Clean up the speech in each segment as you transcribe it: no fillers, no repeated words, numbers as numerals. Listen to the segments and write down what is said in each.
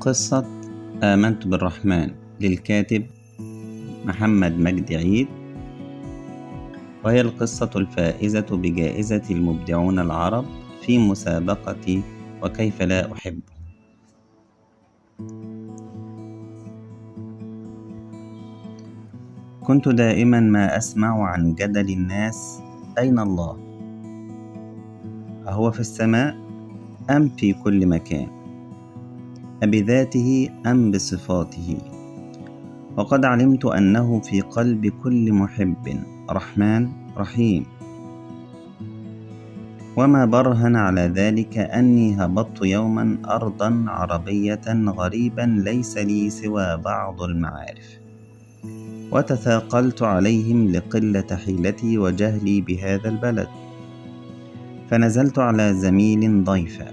قصة آمنت بالرحمن للكاتب محمد مجدي عيد، وهي القصة الفائزة بجائزة المبدعون العرب في مسابقة وكيف لا أحب. كنت دائما ما أسمع عن جدل الناس: أين الله؟ أهو في السماء أم في كل مكان؟ أبذاته أم بصفاته؟ وقد علمت أنه في قلب كل محب رحمن رحيم. وما برهن على ذلك أني هبطت يوما أرضا عربية غريبا ليس لي سوى بعض المعارف، وتثاقلت عليهم لقلة حيلتي وجهلي بهذا البلد، فنزلت على زميل ضيفا،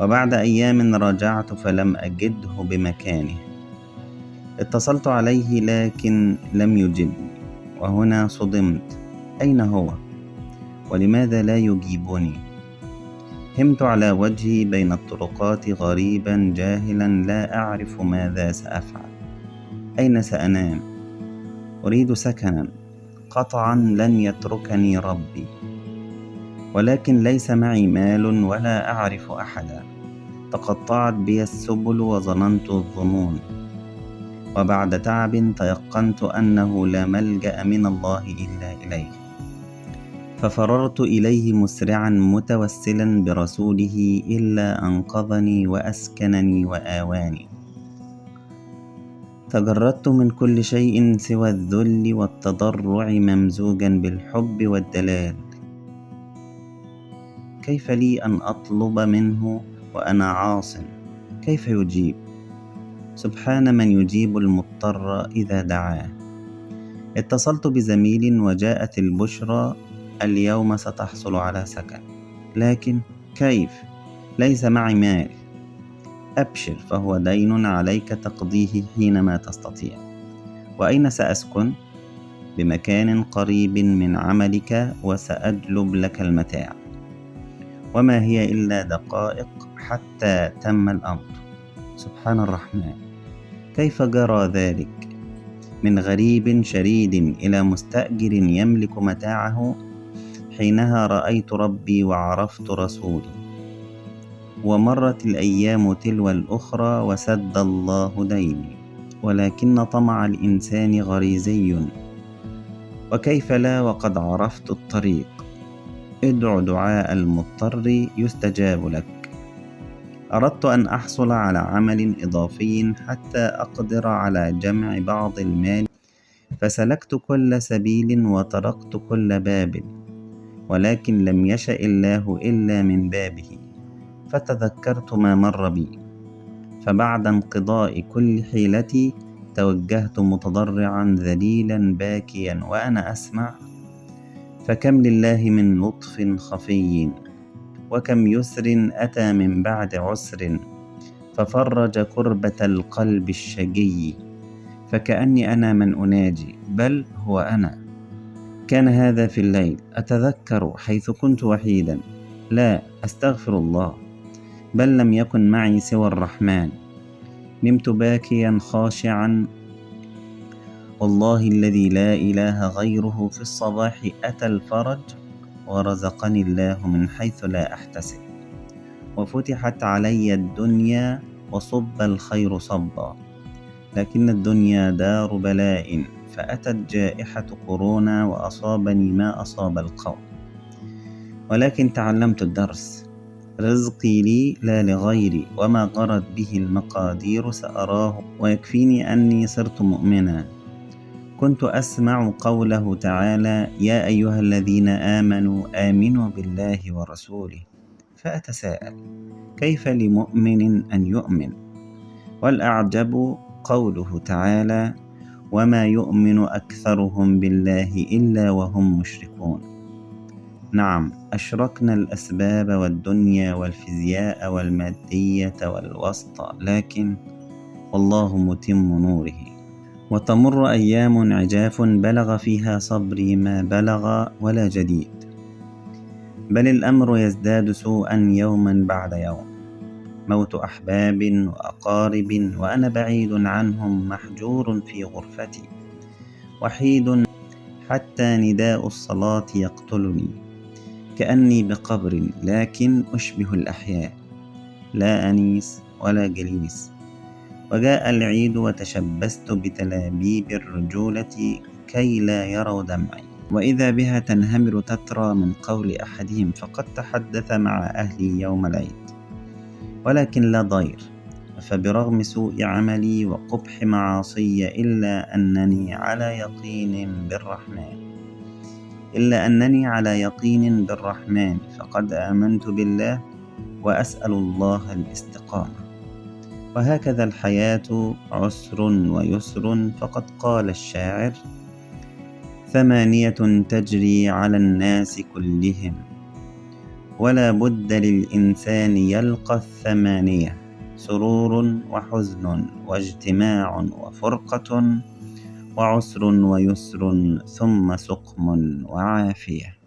وبعد أيام رجعت فلم أجده بمكانه. اتصلت عليه لكن لم يجبني، وهنا صدمت: أين هو؟ ولماذا لا يجيبني؟ همت على وجهي بين الطرقات غريبا جاهلا لا أعرف ماذا سأفعل، أين سأنام؟ أريد سكنا، قطعا لن يتركني ربي، ولكن ليس معي مال ولا أعرف أحدا. تقطعت بي السبل وظننت الظنون، وبعد تعب تيقنت أنه لا ملجأ من الله إلا إليه، ففررت إليه مسرعا متوسلا برسوله إلا أنقذني وأسكنني وآواني. تجردت من كل شيء سوى الذل والتضرع ممزوجا بالحب والدلال. كيف لي أن أطلب منه وأنا عاص؟ كيف يجيب؟ سبحان من يجيب المضطر إذا دعاه. اتصلت بزميل وجاءت البشرى: اليوم ستحصل على سكن. لكن كيف؟ ليس معي مال. أبشر، فهو دين عليك تقضيه حينما تستطيع. وأين سأسكن؟ بمكان قريب من عملك، وسأجلب لك المتاع. وما هي إلا دقائق حتى تم الأمر. سبحان الرحمن، كيف جرى ذلك؟ من غريب شريد إلى مستأجر يملك متاعه. حينها رأيت ربي وعرفت رسولي، ومرت الأيام تلو الأخرى وسد الله ديني، ولكن طمع الإنسان غريزي، وكيف لا وقد عرفت الطريق. ادع دعاء المضطر يستجاب لك. أردت أن أحصل على عمل إضافي حتى أقدر على جمع بعض المال، فسلكت كل سبيل وطرقت كل باب، ولكن لم يشأ الله إلا من بابه. فتذكرت ما مر بي، فبعد انقضاء كل حيلتي توجهت متضرعا ذليلا باكيا وأنا أسمع: فكم لله من لطف خفي، وكم يسر أتى من بعد عسر، ففرج كربة القلب الشجي. فكأني أنا من أناجي، بل هو أنا. كان هذا في الليل، أتذكر حيث كنت وحيدا، لا أستغفر الله، بل لم يكن معي سوى الرحمن. نمت باكيا خاشعا، والله الذي لا إله غيره في الصباح أتى الفرج، ورزقني الله من حيث لا أحتسب، وفتحت علي الدنيا وصب الخير صبا. لكن الدنيا دار بلاء، فأتت جائحة كورونا وأصابني ما أصاب القوم. ولكن تعلمت الدرس: رزقي لي لا لغيري، وما غرت به المقادير سأراه، ويكفيني أني صرت مؤمنا. كنت أسمع قوله تعالى: يا أيها الذين آمنوا آمنوا بالله ورسوله، فأتساءل: كيف لمؤمن أن يؤمن؟ والأعجب قوله تعالى: وما يؤمن أكثرهم بالله إلا وهم مشركون. نعم، أشركنا الأسباب والدنيا والفيزياء والمادية والوسط، لكن والله متم نوره. وتمر أيام عجاف بلغ فيها صبري ما بلغ ولا جديد، بل الأمر يزداد سوءا يوما بعد يوم. موت أحباب وأقارب وأنا بعيد عنهم محجور في غرفتي، وحيد حتى نداء الصلاة يقتلني، كأني بقبر لكن أشبه الأحياء، لا أنيس ولا جليس. وجاء العيد وتشبثت بتلابيب الرجولة كي لا يروا دمعي، وإذا بها تنهمر تترى من قول أحدهم فقد تحدث مع أهلي يوم العيد. ولكن لا ضير، فبرغم سوء عملي وقبح معاصي إلا أنني على يقين بالرحمن، فقد آمنت بالله وأسأل الله الاستقامة. وهكذا الحياة عسر ويسر، فقد قال الشاعر: 8 تجري على الناس كلهم، ولا بد للإنسان يلقى 8: سرور وحزن واجتماع وفرقة، وعسر ويسر ثم سقم وعافية.